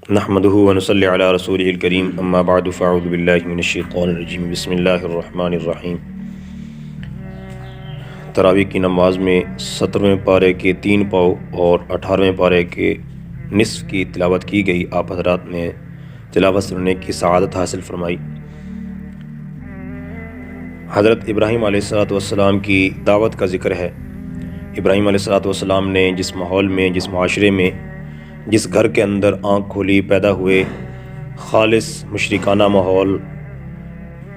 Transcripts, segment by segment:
نحمده ونصلی علی رسولہ الکریم اما بعد فاعوذ باللہ من الشیطان الرجیم بسم اللہ الرحمن الرحیم۔ تراویح کی نماز میں 17ویں پارے کے 3 پاؤ اور 18ویں پارے کے نصف کی تلاوت کی گئی۔ آپ حضرات نے تلاوت سننے کی سعادت حاصل فرمائی۔ حضرت ابراہیم علیہ السلام کی دعوت کا ذکر ہے۔ ابراہیم علیہ السلام نے جس ماحول میں، جس معاشرے میں، جس گھر کے اندر آنکھ کھولی، پیدا ہوئے، خالص مشرکانہ ماحول،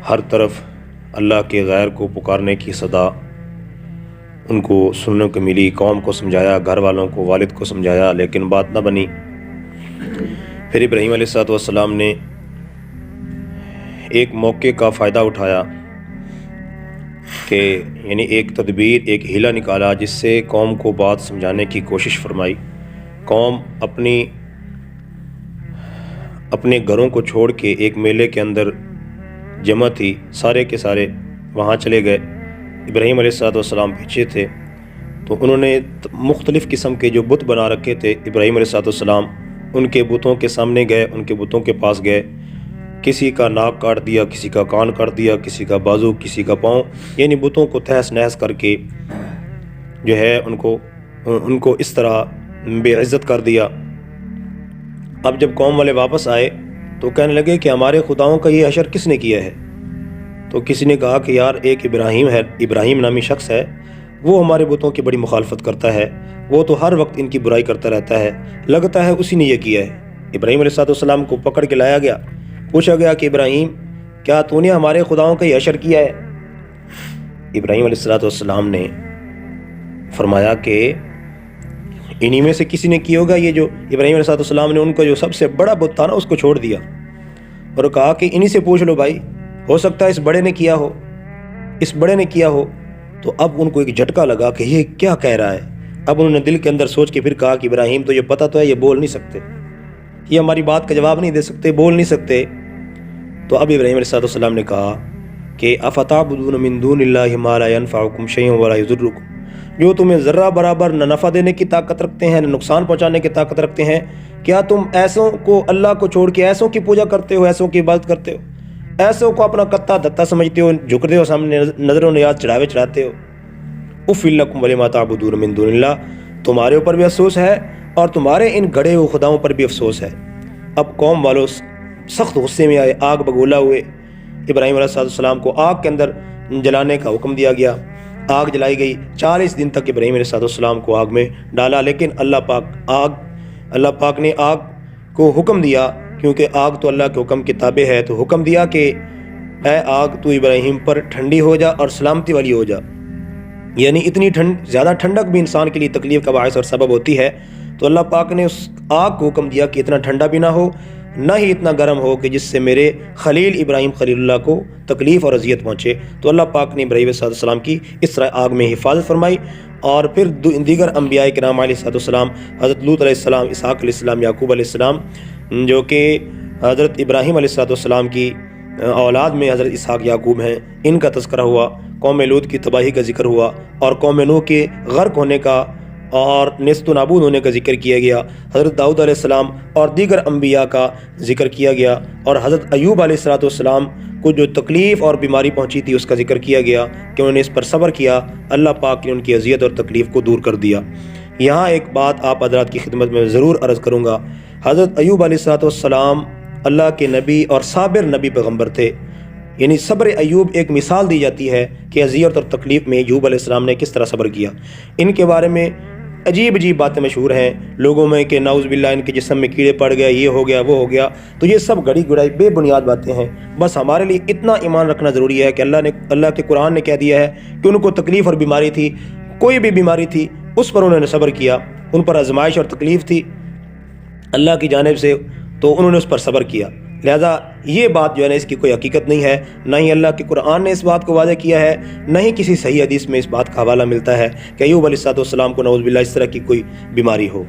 ہر طرف اللہ کے غیر کو پکارنے کی صدا ان کو سننے کو ملی۔ قوم کو سمجھایا، گھر والوں کو، والد کو سمجھایا، لیکن بات نہ بنی۔ پھر ابراہیم علیہ السلام نے ایک موقع کا فائدہ اٹھایا کہ یعنی ایک تدبیر، ایک ہیلہ نکالا جس سے قوم کو بات سمجھانے کی کوشش فرمائی۔ قوم اپنے گھروں کو چھوڑ کے ایک میلے کے اندر جمع تھی، سارے کے سارے وہاں چلے گئے۔ ابراہیم علیہ السلام پیچھے تھے، تو انہوں نے مختلف قسم کے جو بت بنا رکھے تھے، ابراہیم علیہ السلام ان کے بتوں کے سامنے گئے، ان کے بتوں کے پاس گئے، کسی کا ناک کاٹ دیا، کسی کا کان کاٹ دیا، کسی کا بازو، کسی کا پاؤں، یعنی بتوں کو تہس نہس کر کے جو ہے ان کو اس طرح بے عزت کر دیا۔ اب جب قوم والے واپس آئے تو کہنے لگے کہ ہمارے خداؤں کا یہ حشر کس نے کیا ہے؟ تو کسی نے کہا کہ یار ایک ابراہیم نامی شخص ہے، وہ ہمارے بتوں کی بڑی مخالفت کرتا ہے، وہ تو ہر وقت ان کی برائی کرتا رہتا ہے، لگتا ہے اسی نے یہ کیا ہے۔ ابراہیم علیہ السلام کو پکڑ کے لایا گیا، پوچھا گیا کہ ابراہیم کیا تو نے ہمارے خداؤں کا یہ حشر کیا ہے؟ ابراہیم علیہ السلام نے فرمایا کہ انہی میں سے کسی نے کیا ہوگا۔ یہ جو ابراہیم علیہ السلام نے ان کا جو سب سے بڑا بت تھا نا، اس کو چھوڑ دیا اور کہا کہ انہی سے پوچھ لو بھائی، ہو سکتا ہے اس بڑے نے کیا ہو، اس بڑے نے کیا ہو۔ تو اب ان کو ایک جھٹکا لگا کہ یہ کیا کہہ رہا ہے۔ اب انہوں نے دل کے اندر سوچ کے پھر کہا کہ ابراہیم تو یہ پتہ تو ہے یہ بول نہیں سکتے، یہ ہماری بات کا جواب نہیں دے سکتے، بول نہیں سکتے۔ تو اب ابراہیم علیہ السلام نے کہا کہ افتعبدون من دون اللہ ما لا ينفعکم شیئا ولا یضرکم، جو تمہیں ذرہ برابر نہ نفع دینے کی طاقت رکھتے ہیں، نہ نقصان پہنچانے کی طاقت رکھتے ہیں، کیا تم ایسوں کو، اللہ کو چھوڑ کے ایسوں کی پوجا کرتے ہو، ایسوں کی عبادت کرتے ہو، ایسوں کو اپنا کتا دتا سمجھتے ہو، جھکتے ہو سامنے، نظر و نیاز چڑھاتے ہو۔ اف لکم ولما تعبدون من دون اللہ، تمہارے اوپر بھی افسوس ہے اور تمہارے ان گڑے ہوئے خداؤں پر بھی افسوس ہے۔ اب قوم والوں سخت غصے میں آئے، آگ بگولا ہوئے۔ ابراہیم علیہ السلام کو آگ کے اندر جلانے کا حکم دیا گیا، آگ جلائی گئی۔ 40 دن تک ابراہیم علیہ السلام کو آگ میں ڈالا، لیکن اللہ پاک نے آگ کو حکم دیا، کیونکہ آگ تو اللہ کے حکم کے تابع ہے، تو حکم دیا کہ اے آگ تو ابراہیم پر ٹھنڈی ہو جا اور سلامتی والی ہو جا۔ یعنی اتنی زیادہ ٹھنڈک بھی انسان کے لیے تکلیف کا باعث اور سبب ہوتی ہے، تو اللہ پاک نے اس آگ کو حکم دیا کہ اتنا ٹھنڈا بھی نہ ہو، نہ ہی اتنا گرم ہو کہ جس سے میرے خلیل ابراہیم خلیل اللہ کو تکلیف اور اذیت پہنچے۔ تو اللہ پاک نے ابراہیم علیہ السلام کی اس طرح آگ میں حفاظت فرمائی۔ اور پھر دیگر انبیاء کرام علیہ السلام، حضرت لوط علیہ السلام، اسحاق علیہ السلام، یعقوب علیہ السلام، جو کہ حضرت ابراہیم علیہ السلام کی اولاد میں حضرت اسحاق یعقوب ہیں، ان کا تذکرہ ہوا۔ قوم لوط کی تباہی کا ذکر ہوا اور قوم نوح کے غرق ہونے کا اور نیست و نابود ہونے کا ذکر کیا گیا۔ حضرت داؤد علیہ السلام اور دیگر انبیاء کا ذکر کیا گیا، اور حضرت ایوب علیہ السلام کو جو تکلیف اور بیماری پہنچی تھی اس کا ذکر کیا گیا کہ انہوں نے اس پر صبر کیا، اللہ پاک نے ان کی اذیت اور تکلیف کو دور کر دیا۔ یہاں ایک بات آپ حضرات کی خدمت میں ضرور عرض کروں گا۔ حضرت ایوب علیہ السلام اللہ کے نبی اور صابر نبی پیغمبر تھے، یعنی صبر ایوب ایک مثال دی جاتی ہے کہ اذیت اور تکلیف میں ایوب علیہ السلام نے کس طرح صبر کیا۔ ان کے بارے میں عجیب باتیں مشہور ہیں لوگوں میں کہ نعوذ باللہ ان کے جسم میں کیڑے پڑ گئے، یہ ہو گیا، وہ ہو گیا۔ تو یہ سب گڑی گڑائی بے بنیاد باتیں ہیں۔ بس ہمارے لیے اتنا ایمان رکھنا ضروری ہے کہ اللہ کے قرآن نے کہہ دیا ہے کہ ان کو تکلیف اور بیماری تھی، کوئی بھی بیماری تھی، اس پر انہوں نے صبر کیا، ان پر آزمائش اور تکلیف تھی اللہ کی جانب سے، تو انہوں نے اس پر صبر کیا۔ لہذا یہ بات جو ہے نا، اس کی کوئی حقیقت نہیں ہے، نہ ہی اللہ کے قرآن نے اس بات کو واضح کیا ہے، نہ ہی کسی صحیح حدیث میں اس بات کا حوالہ ملتا ہے کہ ایوب علیہ السلام کو نعوذ باللہ اس طرح کی کوئی بیماری ہو۔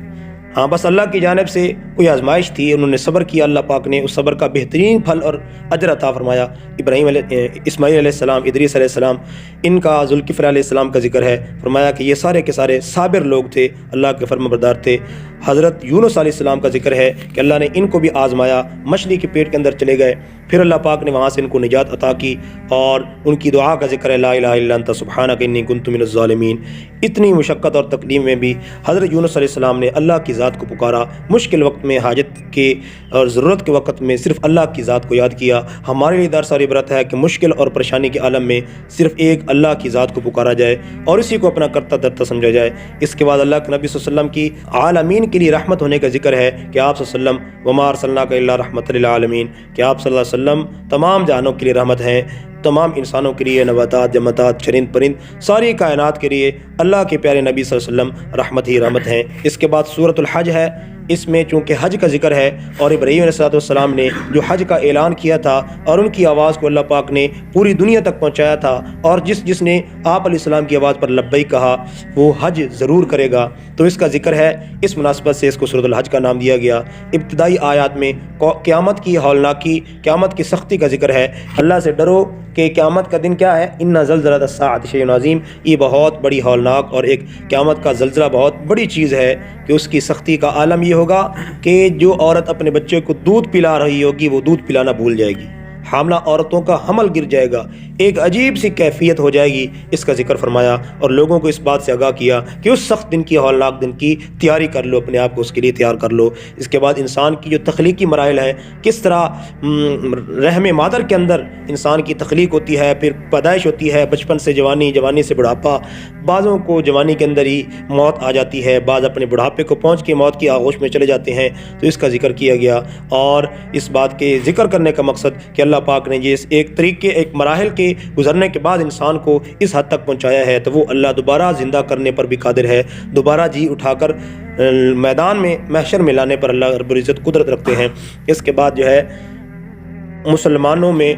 ہاں بس اللہ کی جانب سے کوئی آزمائش تھی، انہوں نے صبر کیا، اللہ پاک نے اس صبر کا بہترین پھل اور اجر عطا فرمایا۔ اسماعیل علیہ السلام، ادریس علیہ السلام، ان کا، ذوالکفل علیہ السلام کا ذکر ہے، فرمایا کہ یہ سارے کے سارے صابر لوگ تھے، اللہ کے فرما بردار تھے۔ حضرت یونس علیہ السلام کا ذکر ہے کہ اللہ نے ان کو بھی آزمایا، مچھلی کے پیٹ کے اندر چلے گئے، پھر اللہ پاک نے وہاں سے ان کو نجات عطا کی، اور ان کی دعا کا ذکر ہے، لا الہ الا انت سبحانک انی کنت من الظالمین۔ اتنی مشقت اور تکلیف میں بھی حضرت یونس علیہ السلام نے اللہ کی ذات کو پکارا، مشکل وقت میں، حاجت کے اور ضرورت کے وقت میں صرف اللہ کی ذات کو یاد کیا۔ ہمارے لیے درس اور عبرت ہے کہ مشکل اور پریشانی کے عالم میں صرف ایک اللہ کی ذات کو پکارا جائے اور اسی کو اپنا کرتا دھرتا سمجھا جائے۔ اس کے بعد اللہ کے نبی صلی اللہ علیہ وسلم کی عالمین کے لیے رحمت ہونے کا ذکر ہے کہ آپ صلی اللہ علیہ وسلم وما ارسلناک الا رحمۃ للعالمین، کہ آپ صلی اللہ علیہ وسلم تمام جہانوں کے لیے رحمت ہیں، تمام انسانوں کے لیے، نباتات، جمادات، چرند پرند، ساری کائنات کے لیے اللہ کے پیارے نبی صلی اللہ علیہ وسلم رحمت ہی رحمت ہیں۔ اس کے بعد سورۃ الحج ہے، اس میں چونکہ حج کا ذکر ہے اور ابراہیم علیہ السلام نے جو حج کا اعلان کیا تھا اور ان کی آواز کو اللہ پاک نے پوری دنیا تک پہنچایا تھا، اور جس نے آپ علیہ السلام کی آواز پر لبیک کہا وہ حج ضرور کرے گا، تو اس کا ذکر ہے۔ اس مناسبت سے اس کو سورۃ الحج کا نام دیا گیا۔ ابتدائی آیات میں قیامت کی ہولناکی، قیامت کی سختی کا ذکر ہے۔ اللہ سے ڈرو کہ قیامت کا دن کیا ہے، ان زلزلۃ الساعۃ شیء عظیم، یہ بہت بڑی ہولناک اور ایک قیامت کا زلزلہ بہت بڑی چیز ہے کہ اس کی سختی کا عالم یہ ہوگا کہ جو عورت اپنے بچے کو دودھ پلا رہی ہوگی وہ دودھ پلانا بھول جائے گی، حاملہ عورتوں کا حمل گر جائے گا، ایک عجیب سی کیفیت ہو جائے گی، اس کا ذکر فرمایا اور لوگوں کو اس بات سے آگاہ کیا کہ اس سخت دن کی، ہولناک دن کی تیاری کر لو، اپنے آپ کو اس کے لیے تیار کر لو۔ اس کے بعد انسان کی جو تخلیقی مراحل ہیں، کس طرح رحم مادر کے اندر انسان کی تخلیق ہوتی ہے، پھر پیدائش ہوتی ہے، بچپن سے جوانی، جوانی سے بڑھاپا، بعضوں کو جوانی کے اندر ہی موت آ جاتی ہے، بعض اپنے بڑھاپے کو پہنچ کے موت کی آغوش میں چلے جاتے ہیں، تو اس کا ذکر کیا گیا۔ اور اس بات کے ذکر کرنے کا مقصد کہ اللہ پاک نے یہ ایک طریقے، ایک مراحل کے گزرنے کے بعد انسان کو اس حد تک پہنچایا ہے، تو وہ اللہ دوبارہ زندہ کرنے پر بھی قادر ہے، دوبارہ جی اٹھا کر میدان میں، محشر میں لانے پر اللہ رب العزت قدرت رکھتے ہیں۔ اس کے بعد جو ہے مسلمانوں میں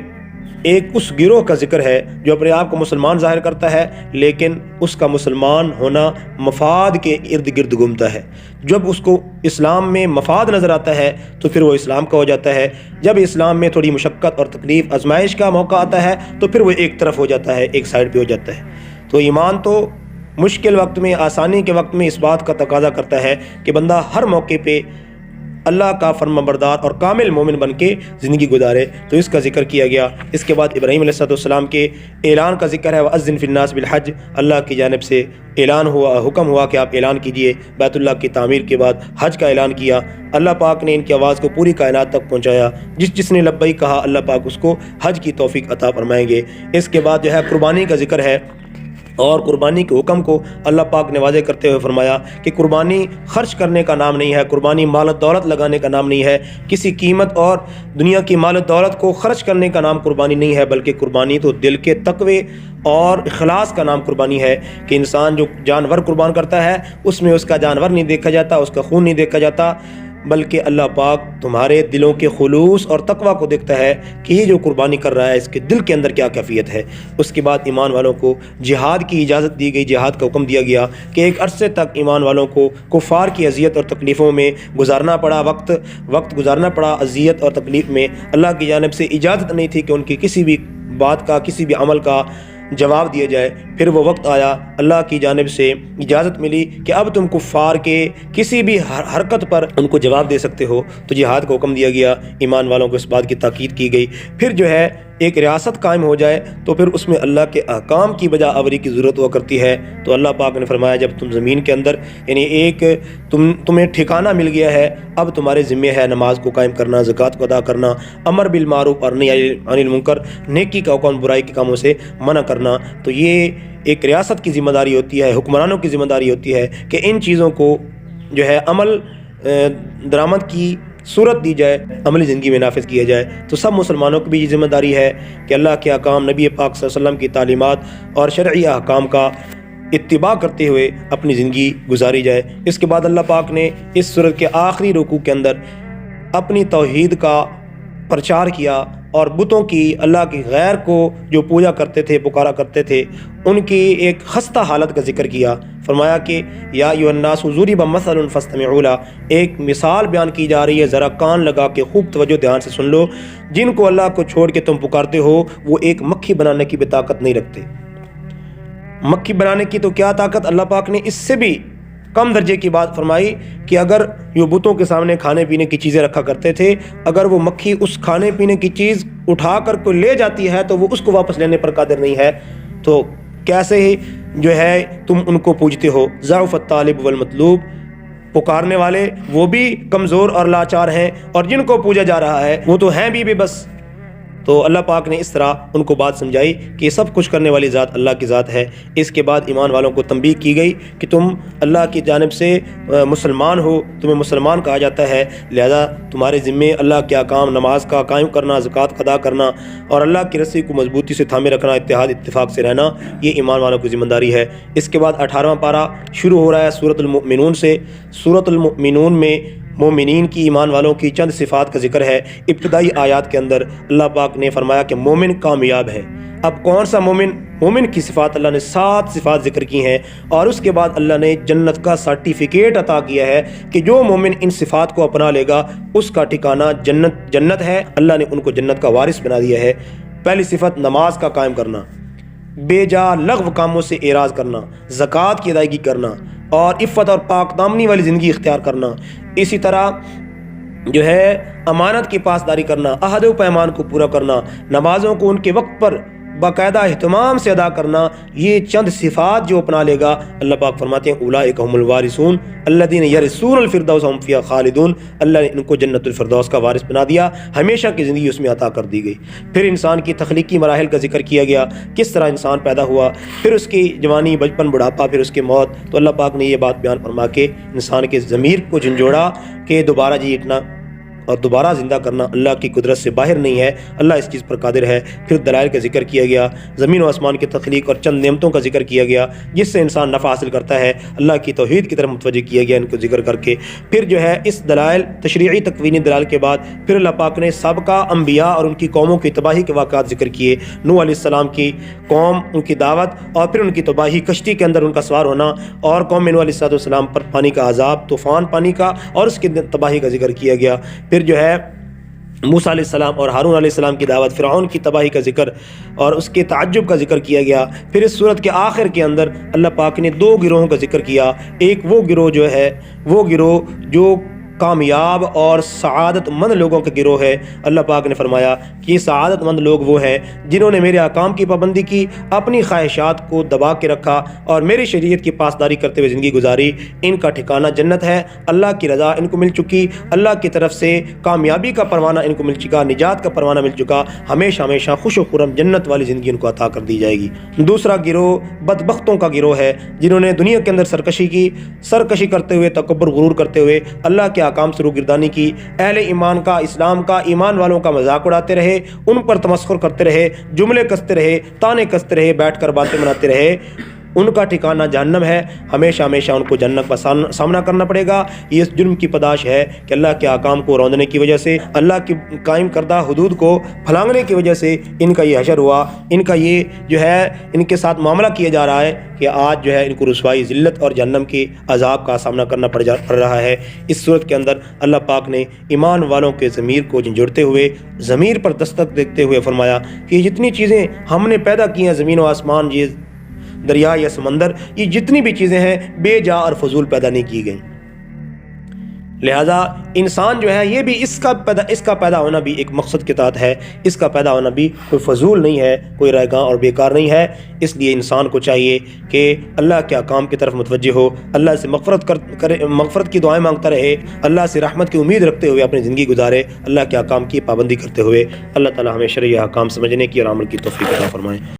ایک اس گروہ کا ذکر ہے جو اپنے آپ کو مسلمان ظاہر کرتا ہے لیکن اس کا مسلمان ہونا مفاد کے ارد گرد گھومتا ہے۔ جب اس کو اسلام میں مفاد نظر آتا ہے تو پھر وہ اسلام کا ہو جاتا ہے، جب اسلام میں تھوڑی مشقت اور تکلیف، آزمائش کا موقع آتا ہے تو پھر وہ ایک طرف ہو جاتا ہے، ایک سائیڈ پہ ہو جاتا ہے۔ تو ایمان تو مشکل وقت میں، آسانی کے وقت میں اس بات کا تقاضا کرتا ہے کہ بندہ ہر موقع پہ اللہ کا فرمانبردار اور کامل مومن بن کے زندگی گزارے، تو اس کا ذکر کیا گیا۔ اس کے بعد ابراہیم علیہ السلام کے اعلان کا ذکر ہے، وَأَذِّن فِي النَّاسِ بِالْحَجِّ، اللہ کی جانب سے اعلان ہوا، حکم ہوا کہ آپ اعلان کیجئے۔ بیت اللہ کی تعمیر کے بعد حج کا اعلان کیا، اللہ پاک نے ان کی آواز کو پوری کائنات تک پہنچایا، جس نے لبیک کہا اللہ پاک اس کو حج کی توفیق عطا فرمائیں گے۔ اس کے بعد جو ہے قربانی کا ذکر ہے، اور قربانی کے حکم کو اللہ پاک نے واضح کرتے ہوئے فرمایا کہ قربانی خرچ کرنے کا نام نہیں ہے، قربانی مال و دولت لگانے کا نام نہیں ہے، کسی قیمت اور دنیا کی مال و دولت کو خرچ کرنے کا نام قربانی نہیں ہے، بلکہ قربانی تو دل کے تقوی اور اخلاص کا نام قربانی ہے کہ انسان جو جانور قربان کرتا ہے اس میں اس کا جانور نہیں دیکھا جاتا، اس کا خون نہیں دیکھا جاتا، بلکہ اللہ پاک تمہارے دلوں کے خلوص اور تقوی کو دیکھتا ہے کہ یہ جو قربانی کر رہا ہے اس کے دل کے اندر کیا کیفیت ہے۔ اس کے بعد ایمان والوں کو جہاد کی اجازت دی گئی، جہاد کا حکم دیا گیا کہ ایک عرصے تک ایمان والوں کو کفار کی اذیت اور تکلیفوں میں گزارنا پڑا، وقت گزارنا پڑا اذیت اور تکلیف میں۔ اللہ کی جانب سے اجازت نہیں تھی کہ ان کی کسی بھی بات کا، کسی بھی عمل کا جواب دیا جائے۔ پھر وہ وقت آیا، اللہ کی جانب سے اجازت ملی کہ اب تم کفار کے کسی بھی حرکت پر ان کو جواب دے سکتے ہو، تو جہاد کا حکم دیا گیا، ایمان والوں کو اس بات کی تاکید کی گئی۔ پھر جو ہے ایک ریاست قائم ہو جائے تو پھر اس میں اللہ کے احکام کی بجا آوری کی ضرورت ہوا کرتی ہے، تو اللہ پاک نے فرمایا جب تم زمین کے اندر، یعنی ایک تمہیں ٹھکانہ مل گیا ہے، اب تمہارے ذمہ ہے نماز کو قائم کرنا، زکوٰۃ کو ادا کرنا، امر بالمعروف اور نہی عن المنکر، نیکی کا حکم، برائی کے کاموں سے منع کرنا۔ تو یہ ایک ریاست کی ذمہ داری ہوتی ہے، حکمرانوں کی ذمہ داری ہوتی ہے کہ ان چیزوں کو جو ہے عمل درآمد کی صورت دی جائے، عملی زندگی میں نافذ کیا جائے۔ تو سب مسلمانوں کی بھی یہ ذمہ داری ہے کہ اللہ کے احکام، نبی پاک صلی اللہ علیہ وسلم کی تعلیمات اور شرعی احکام کا اتباع کرتے ہوئے اپنی زندگی گزاری جائے۔ اس کے بعد اللہ پاک نے اس سورت کے آخری رکوع کے اندر اپنی توحید کا پرچار کیا اور بتوں کی، اللہ کی غیر کو جو پوجا کرتے تھے، پکارا کرتے تھے، ان کی ایک خستہ حالت کا ذکر کیا۔ فرمایا کہ یا ایھا الناس ضرب مثل فاستمعوا لہ، ایک مثال بیان کی جا رہی ہے، ذرا کان لگا کے خوب توجہ دھیان سے سن لو۔ جن کو اللہ کو چھوڑ کے تم پکارتے ہو وہ ایک مکھی بنانے کی بھی طاقت نہیں رکھتے۔ مکھی بنانے کی تو کیا طاقت، اللہ پاک نے اس سے بھی کم درجے کی بات فرمائی کہ اگر یہ بتوں کے سامنے کھانے پینے کی چیزیں رکھا کرتے تھے، اگر وہ مکھی اس کھانے پینے کی چیز اٹھا کر کوئی لے جاتی ہے تو وہ اس کو واپس لینے پر قادر نہیں ہے، تو کیسے ہی جو ہے تم ان کو پوجتے ہو۔ ضعف الطالب والمطلوب، پکارنے والے وہ بھی کمزور اور لاچار ہیں، اور جن کو پوجا جا رہا ہے وہ تو ہیں بھی بس۔ تو اللہ پاک نے اس طرح ان کو بات سمجھائی کہ سب کچھ کرنے والی ذات اللہ کی ذات ہے۔ اس کے بعد ایمان والوں کو تنبیہ کی گئی کہ تم اللہ کی جانب سے مسلمان ہو، تمہیں مسلمان کہا جاتا ہے، لہذا تمہارے ذمے اللہ کے احکام، نماز کا قائم کرنا، زکوٰۃ ادا کرنا، اور اللہ کی رسی کو مضبوطی سے تھامے رکھنا، اتحاد اتفاق سے رہنا، یہ ایمان والوں کی ذمہ داری ہے۔ اس کے بعد 18واں پارہ شروع ہو رہا ہے سورۃ المؤمنون سے۔ سورۃ المؤمنون میں مومنین کی، ایمان والوں کی چند صفات کا ذکر ہے۔ ابتدائی آیات کے اندر اللہ پاک نے فرمایا کہ مومن کامیاب ہے۔ اب کون سا مومن؟ مومن کی صفات اللہ نے 7 صفات ذکر کی ہیں، اور اس کے بعد اللہ نے جنت کا سرٹیفکیٹ عطا کیا ہے کہ جو مومن ان صفات کو اپنا لے گا اس کا ٹھکانہ جنت ہے۔ اللہ نے ان کو جنت کا وارث بنا دیا ہے۔ پہلی صفت نماز کا قائم کرنا، بے جا لغو کاموں سے اعراض کرنا، زکوٰۃ کی ادائیگی کرنا، اور عفت اور پاک دامنی والی زندگی اختیار کرنا۔ اسی طرح جو ہے امانت کی پاسداری کرنا، عہد و پیمان کو پورا کرنا، نمازوں کو ان کے وقت پر باقاعدہ اہتمام سے ادا کرنا، یہ چند صفات جو اپنا لے گا، اللہ پاک فرماتے ہیں اولئک هم الوارثون الذین یرثون الفردوس هم فیہا خالدون۔ اللہ نے ان کو جنت الفردوس کا وارث بنا دیا، ہمیشہ کی زندگی اس میں عطا کر دی گئی۔ پھر انسان کی تخلیقی مراحل کا ذکر کیا گیا، کس طرح انسان پیدا ہوا، پھر اس کی جوانی، بچپن، بڑھاپا، پھر اس کی موت۔ تو اللہ پاک نے یہ بات بیان فرما کے انسان کے ضمیر کو جھنجھوڑا کہ دوبارہ جی اٹھنا اور دوبارہ زندہ کرنا اللہ کی قدرت سے باہر نہیں ہے، اللہ اس چیز پر قادر ہے۔ پھر دلائل کا ذکر کیا گیا، زمین و آسمان کی تخلیق اور چند نعمتوں کا ذکر کیا گیا جس سے انسان نفع حاصل کرتا ہے، اللہ کی توحید کی طرف متوجہ کیا گیا ان کو ذکر کر کے۔ پھر جو ہے اس دلائل، تشریعی تکوینی دلائل کے بعد پھر اللہ پاک نے سابقہ انبیاء اور ان کی قوموں کی تباہی کے واقعات ذکر کیے۔ نوح علیہ السلام کی قوم، ان کی دعوت اور پھر ان کی تباہی، کشتی کے اندر ان کا سوار ہونا، اور قوم نوح علیہ السلام پر پانی کا عذاب، طوفان پانی کا، اور اس کی تباہی کا ذکر کیا گیا۔ پھر جو ہے موسیٰ علیہ السلام اور ہارون علیہ السلام کی دعوت، فرعون کی تباہی کا ذکر اور اس کے تعجب کا ذکر کیا گیا۔ پھر اس صورت کے آخر کے اندر اللہ پاک نے 2 گروہوں کا ذکر کیا۔ ایک وہ گروہ جو ہے، وہ گروہ جو کامیاب اور سعادت مند لوگوں کا گروہ ہے۔ اللہ پاک نے فرمایا کہ یہ سعادت مند لوگ وہ ہیں جنہوں نے میرے احکام کی پابندی کی، اپنی خواہشات کو دبا کے رکھا اور میری شریعت کی پاسداری کرتے ہوئے زندگی گزاری۔ ان کا ٹھکانہ جنت ہے، اللہ کی رضا ان کو مل چکی، اللہ کی طرف سے کامیابی کا پروانہ ان کو مل چکا، نجات کا پروانہ مل چکا، ہمیشہ ہمیشہ خوش و خرم جنت والی زندگی ان کو عطا کر دی جائے گی۔ دوسرا گروہ بدبختوں کا گروہ ہے جنہوں نے دنیا کے اندر سرکشی کرتے ہوئے، تکبر غرور کرتے ہوئے اللہ کے احکام سے روگردانی کی، اہل ایمان کا، اسلام کا، ایمان والوں کا مذاق اڑاتے رہے، ان پر تمسخر کرتے رہے، جملے کستے رہے، تانے کستے رہے، بیٹھ کر باتیں بناتے رہے۔ ان کا ٹھکانہ جہنم ہے، ہمیشہ ہمیشہ ان کو جہنم کا سامنا کرنا پڑے گا۔ یہ اس جرم کی پاداش ہے کہ اللہ کے احکام کو روندنے کی وجہ سے، اللہ کی قائم کردہ حدود کو پھلانگنے کی وجہ سے ان کا یہ حشر ہوا، ان کا یہ جو ہے ان کے ساتھ معاملہ کیا جا رہا ہے کہ آج جو ہے ان کو رسوائی، ذلت اور جہنم کے عذاب کا سامنا کرنا پڑ رہا ہے۔ اس صورت کے اندر اللہ پاک نے ایمان والوں کے ضمیر کو جھنجھوڑتے ہوئے، ضمیر پر دستک دیتے ہوئے فرمایا کہ یہ جتنی چیزیں ہم نے پیدا کی ہیں، زمین و آسمان، یہ دریا یا سمندر، یہ جتنی بھی چیزیں ہیں بے جا اور فضول پیدا نہیں کی گئیں۔ لہذا انسان جو ہے یہ بھی اس کا پیدا ہونا بھی ایک مقصد کے تحت ہے، اس کا پیدا ہونا بھی کوئی فضول نہیں ہے، کوئی رائیگاں اور بیکار نہیں ہے۔ اس لیے انسان کو چاہیے کہ اللہ کے احکام کی طرف متوجہ ہو، اللہ سے مغفرت کی دعائیں مانگتا رہے، اللہ سے رحمت کی امید رکھتے ہوئے اپنی زندگی گزارے، اللہ کے احکام کی پابندی کرتے ہوئے۔ اللہ تعالی ہمیں شرعی احکام سمجھنے کی اور عمل کی توفیق عطا فرمائے۔